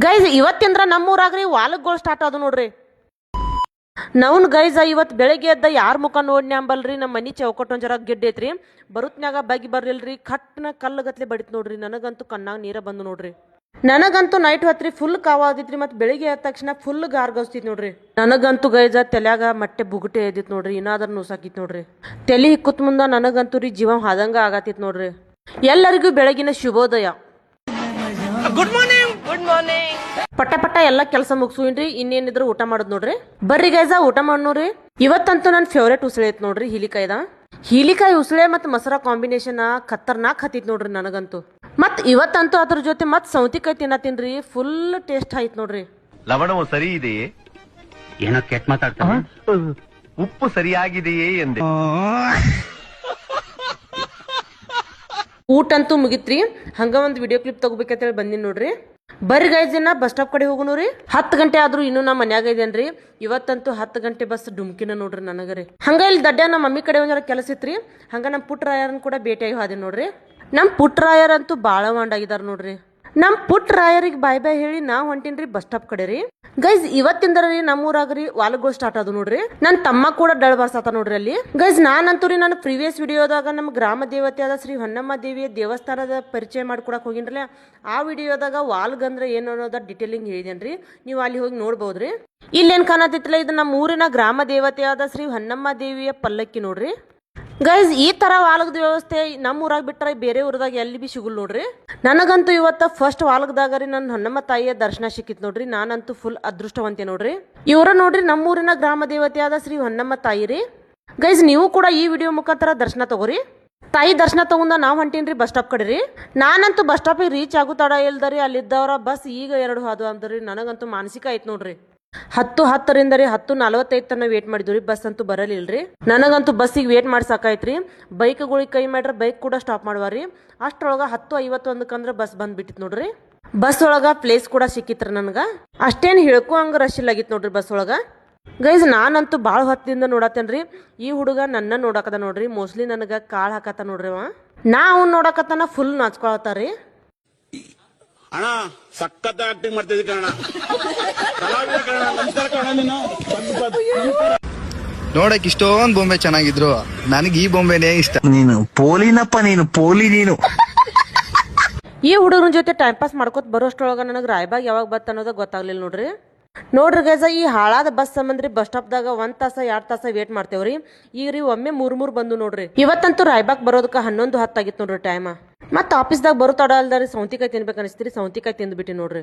Guys ಇವತ್ತಿಂದ್ರ ನಮ್ಮೂರಾಗ್ರಿ ವಾಲಕ್ಗಳು start ಆದು ನೋಡ್ರಿ. ನವ್ನ್ guys ಇವತ್ತು ಬೆಳಗ್ಗೆ ಎದ್ದ ಯಾರ ಮುಖ ನೋಡ್ನಿ ಅಂಬಲ್ರಿ. ನಮ್ಮ ಮನಿ ಚೌಕಟ್ ಒಂದ್ ಜರ ಗಿಡ್ಡ ಐತ್ರಿ. ಬರುತ್ನ್ಯಾಗ ಬಗ್ಗಿ ಬರ್ಲಿಲ್ರಿ, ಕಟ್ನ ಕಲ್ಲಗತ್ಲೆ ಬಡಿತ್ ನೋಡ್ರಿ. ನನಗಂತೂ ಕಣ್ಣಾಗ ನೀರ ಬಂದು ನೋಡ್ರಿ. ನನಗಂತೂ ನೈಟ್ ಹೊತ್ರಿ ಫುಲ್ ಕಾವಾದಿತ್ರಿ. ಮತ್ತೆ ಬೆಳಿಗ್ಗೆ ಎದ್ದ ತಕ್ಷಣ ಫುಲ್ ಗಾರ್ಗಸ್ತಿತ್ ನೋಡ್ರಿ. ನನಗಂತೂ ಗೈಜ ತಲ್ಯಾಗ ಮಟ್ಟೆ ಬುಗುಟೆ ಎದ್ದಿತ್ ನೋಡ್ರಿ. ಇನ್ನಾದ್ರ ನುಸಾಕಿತ್ ನೋಡ್ರಿ. ತಲಿ ಹಿಕ್ಕುತ್ ಮುಂದ ನನಗಂತೂ ರೀ ಜೀವ ಹಾದಂಗ ಆಗತ್ತಿತ್ ನೋಡ್ರಿ. ಎಲ್ಲರಿಗೂ ಬೆಳಗಿನ ಶುಭೋದಯ. Good morning. Good morning. ಪಟ್ಟ ಪಟ್ಟ ಎಲ್ಲ ಕೆಲಸ ಮುಗಿಸುವಿನ್ರಿ. ಇನ್ನೇನಿದ್ರು ಊಟ ಮಾಡೋದ್ ನೋಡ್ರಿ. ಬರ್ರಿ ಗೈಜ ಊಟ ಮಾಡೋರಿ. ಇವತ್ತಂತೂ ನನ್ನ ಫೇವ್ರೇಟ್ ಉಸಳೆ ಐತ್ ನೋಡ್ರಿ, ಹೀಲಿಕಾಯ್ದ. ಹೀಲಿಕಾಯಿ ಉಸಳೆ ಮತ್ ಮಸರ ಕಾಂಬಿನೇಷನ್ ಖತರ್ನಾಕ್ ಹತ್ತಿತ್ ನೋಡ್ರಿ ನನಗಂತೂ. ಮತ್ ಇವತ್ತಂತೂ ಅದ್ರ ಜೊತೆ ಮತ್ ಸೌತಿಕಾಯಿ ತಿನ್ನತೀನ್ರಿ. ಫುಲ್ ಟೇಸ್ಟ್ ಆಯ್ತು ನೋಡ್ರಿ. ಲವಣವು ಸರಿ ಇದೆಯೇ? ಏನೋ ಕೆಟ್ಟ ಮಾತಾಡ್ತಾನೆ. ಉಪ್ಪು ಸರಿಯಾಗಿದೆಯೇ ಎಂದೆ. ಊಟ ಅಂತೂ ಮುಗಿತ್ರಿ. ಹಂಗ ಒಂದ್ ವಿಡಿಯೋ ಕ್ಲಿಪ್ ತಗೋಬೇಕಂತೇಳಿ ಬಂದಿನಿ ನೋಡ್ರಿ. ಬರ್ರಿ ಗೈಸ್ ಇನ್ನ ಬಸ್ ಸ್ಟಾಪ್ ಕಡೆ ಹೋಗೋಣ್ರಿ. 10 ಗಂಟೆ ಆದ್ರೂ ಇನ್ನೂ ನಾ ಮನ್ಯಾಗ ಇದೇನ್ರಿ. ಇವತ್ತಂತೂ 10 ಗಂಟೆ ಬಸ್ ಡುಮ್ಕಿನ ನೋಡ್ರಿ ನನಗರಿ. ಹಂಗ ಇಲ್ಲಿ ದಡ್ಡ ನಮ್ಮ ಮಮ್ಮಿ ಕಡೆ ಒಂದ್ ಕೆಲಸ ಇತ್ರಿ. ಹಂಗ ನಮ್ ಪುಟ್ಟರಾಯರನ್ ಕೂಡ ಭೇಟಿಯಾಗಿ ಹೋದೆ ನೋಡ್ರಿ. ನಮ್ ಪುಟ್ಟರಾಯರಂತೂ ಬಾಳ ವಾಂಡಾಗಿದಾರ ನೋಡ್ರಿ. ನಮ್ ಪುಟ್ಟರಾಯರಿಗೆ ಬಾಯ್ ಬಾಯ್ ಹೇಳಿ ನಾ ಹೊಂಟಿನ್ರಿ ಬಸ್ ಸ್ಟಾಪ್ ಕಡೆ ರೀ. ಗೈಸ್ ಇವತ್ತಿಂದ ರೀ ನಮ್ಮೂರಾಗ್ರಿ ವಾಲಗಳು ಸ್ಟಾರ್ಟ್ ಆದು ನೋಡ್ರಿ. ನನ್ ತಮ್ಮ ಕೂಡ ಡಳ್ ಬರ್ಸಾತ ನೋಡ್ರಿ ಅಲ್ಲಿ. ಗೈಸ್ ನಾನಂತೂ ರೀ ನನ್ನ ಪ್ರೀವಿಯಸ್ ವಿಡಿಯೋದಾಗ ನಮ್ಮ ಗ್ರಾಮ ದೇವತೆಯಾದ ಶ್ರೀ ಹೊನ್ನಮ್ಮ ದೇವಿಯ ದೇವಸ್ಥಾನದ ಪರಿಚಯ ಮಾಡ್ಕೊಡಕ್ ಹೋಗಿನ್ರಲ್ಲ. ಆ ವಿಡಿಯೋದಾಗ ವಾಲ್ಗಂದ್ರೆ ಏನು ಅನ್ನೋದ ಡಿಟೇಲಿಂಗ್ ಹೇಳಿದೇನ್ರಿ. ನೀವು ಅಲ್ಲಿ ಹೋಗಿ ನೋಡ್ಬೋದ್ರಿ. ಇಲ್ಲೇನ್ ಕಾಣತಿತ್ತಲ್ಲ, ಇದು ನಮ್ಮ ಊರಿನ ಗ್ರಾಮ ದೇವತೆಯಾದ ಶ್ರೀ ಹೊನ್ನಮ್ಮ ದೇವಿಯ ಪಲ್ಲಕ್ಕಿ ನೋಡ್ರಿ. ಗೈಸ್ ಈ ತರ ವಾಲಗದ ವ್ಯವಸ್ಥೆ ನಮ್ಮ ಊರಾಗ ಬಿಟ್ರೆ ಬೇರೆ ಊರದಾಗ ಎಲ್ಲಿ ಬಿ ಸಿಗುಲ್ ನೋಡ್ರಿ. ನನಗಂತೂ ಇವತ್ತ ಫಸ್ಟ್ ವಾಲಗದಾಗ ರೀ ನನ್ನ ಹೊನ್ನಮ್ಮ ತಾಯಿಯ ದರ್ಶನ ಸಿಕ್ಕಿತ್ ನೋಡ್ರಿ. ನಾನಂತೂ ಫುಲ್ ಅದೃಷ್ಟವಂತೆ ನೋಡ್ರಿ. ಇವರ ನೋಡ್ರಿ ನಮ್ಮೂರಿನ ಗ್ರಾಮ ದೇವತೆಯಾದ ಶ್ರೀ ಹೊನ್ನಮ್ಮ ತಾಯಿ ರೀ. ಗೈಸ್ ನೀವು ಕೂಡ ಈ ವಿಡಿಯೋ ಮುಖಾಂತರ ದರ್ಶನ ತಗೋರಿ. ತಾಯಿ ದರ್ಶನ ತಗೊಂಡ ನಾವ್ ಹೊಂಟೀನ್ರಿ ಬಸ್ ಸ್ಟಾಪ್ ಕಡೆ ರೀ. ನಾನಂತೂ ಬಸ್ ಸ್ಟಾಪಿಗೆ ರೀಚ್ ಆಗೋ ತಡ ಇಲ್ದರಿ. ಅಲ್ಲಿದ್ದವ್ರ ಬಸ್ ಈಗ 2 ಹಾದು ಅಂದ್ರಿ. ನನಗಂತೂ ಮಾನಸಿಕ ಆಯ್ತು ನೋಡ್ರಿ. 10:10ರಿಂದ ರೀ 10:45 ತನ ವೇಟ್ ಮಾಡಿದ್ರಿ. ಬಸ್ ಅಂತೂ ಬರಲಿಲ್ರಿ. ನನಗಂತೂ ಬಸ್ಸಿಗೆ ವೇಟ್ ಮಾಡಿ ಸಾಕಾಯ್ತ್ರಿ. ಬೈಕ್ಗಳಿಗೆ ಕೈ ಮಾಡ್ರೆ ಬೈಕ್ ಕೂಡ ಸ್ಟಾಪ್ ಮಾಡುವಾರಿ. ಅಷ್ಟ್ರೊಳಗ 10:51 ಬಸ್ ಬಂದ್ಬಿಟ್ಟಿತ್ ನೋಡ್ರಿ. ಬಸ್ ಒಳಗ ಪ್ಲೇಸ್ ಕೂಡ ಸಿಕ್ಕಿತ್ರಿ ನನಗ. ಅಷ್ಟೇನ್ ಹೇಳ್ಕೊ ಹಂಗ ರಶ್ ಇಲ್ಲಾಗಿತ್ ನೋಡ್ರಿ ಬಸ್ ಒಳಗ. ಗೈಸ್ ನಾನಂತೂ ಭಾಳ ಹೊತ್ತಿಂದ ನೋಡತ್ತೇನ್ರಿ. ಈ ಹುಡುಗ ನನ್ನ ನೋಡಕತ್ತ ನೋಡ್ರಿ. ಮೋಸ್ಟ್ಲಿ ನನಗ ಕಾಳ್ ಹಾಕತ್ತ ನೋಡ್ರಿ ಅವ. ನಾ ಅವ್ನ್ ನೋಡಕತ್ತನ ಫುಲ್ ನಾಚ್ಕೊಳತಾರಿ. ಅಣ್ಣ ಸಖತ್ ಆಕ್ಟಿಂಗ್ ಮಾಡ್ತಿದ್ದಿ ಕಣ. ನಮಸ್ಕಾರ ಕಣ. ನೀನು ನೋಡಕ್ ಇಷ್ಟೊಂದ್ ಬೊಂಬೆ ಚೆನ್ನಾಗಿದ್ರು, ನನಗೆ ಈ ಬೊಂಬೆನೇ ಇಷ್ಟ. ನೀನು ಪೋಲಿನಪ್ಪ, ನೀನು ಪೋಲಿ. ನೀನು ಈ ಹುಡುಗನ ಜೊತೆ ಟೈಮ್ ಪಾಸ್ ಮಾಡ್ಕೊತ ಬರೋಷ್ಟ್ರೊಳಗ ನನಗೆ ರಾಯಬಾಗ್ ಯಾವಾಗ ಬತ್ತ ಅನ್ನೋದ ಗೊತ್ತಾಗ್ಲಿಲ್ಲ ನೋಡ್ರಿ. ನೋಡ್ರಿ ಗೈಸ ಈ ಹಾಳಾದ ಬಸ್ ಸಂಬಂಧ್ರಿ ಬಸ್ ಸ್ಟಾಪ್ದಾಗ 1 ತಾಸ 2 ತಾಸ ವೇಟ್ ಮಾಡ್ತೇವ್ರಿ. ಈಗ ರೀ ಒಮ್ಮೆ 3 ಬಂದು ನೋಡ್ರಿ. ಇವತ್ತಂತೂ ರಾಯಬಾಗ್ ಬರೋದಕ್ಕ 11:10 ಆಗಿತ್ತು ನೋಡ್ರಿ ಟೈಮ್. ಮತ್ತ ಆಫೀಸ್ದಾಗ ಬರೋ ತಡ ಅಲ್ದಾರಿ ಸೌಂತಿಕಾಯಿ ತಿನ್ಬೇಕು ಅನಿಸ್ತೀರಿ. ಸೌಂತಿಕಾಯಿ ತಿಂದ್ಬಿಟ್ಟಿ ನೋಡ್ರಿ.